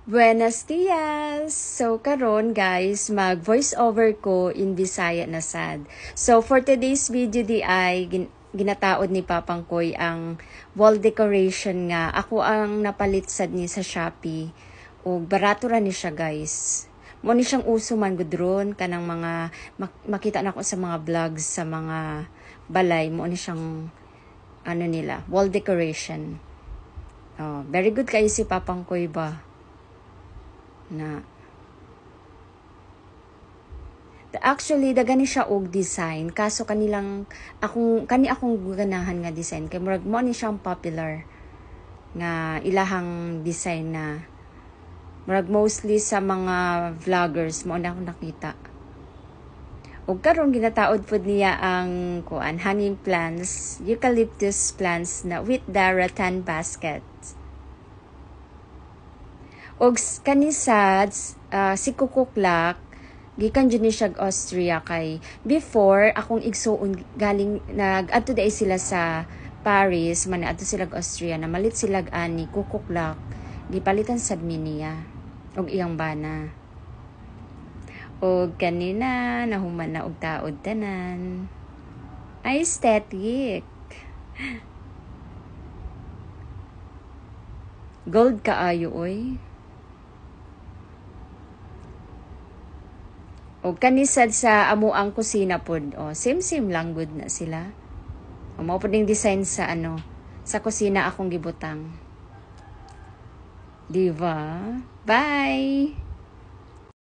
Buenos dias! So, karon guys, mag voice over ko in Bisaya na sad. So, for today's video di ay ginataod ni Papang Koy ang wall decoration nga. Ako ang napalit sad ni sa Shopee. O barato ra ni siya guys. Mo ni siyang uso man gudron kanang mga makita na ko sa mga vlogs sa mga balay mo ni siyang ano nila, wall decoration. Oh, very good kayo si Papang Koy ba? Na actually dagani siya og design kaso akong ganahan nga design kay murag mo ni siyang popular nga ilahang design na murag mostly sa mga vloggers mo na akong nakita. Og karon ginataod pud niya ang kuan hanging plants, eucalyptus plants na with the rattan basket. Og kanisad si Kukuklak gikan jud ni siya Austria kay before akong igsuon galing nag-adto dai sila sa Paris man adto sila Austria na malit sila ani Kukuklak gipalitan sad mi niya og iyang bana. Og kanina nahuman na og taod tanan. Aesthetic. Gold kaayo oy. O kanisad sa amo ang kusina pod. O same lang good na sila. O mao pod ning design sa sa kusina akong gibutang. Diba? Bye.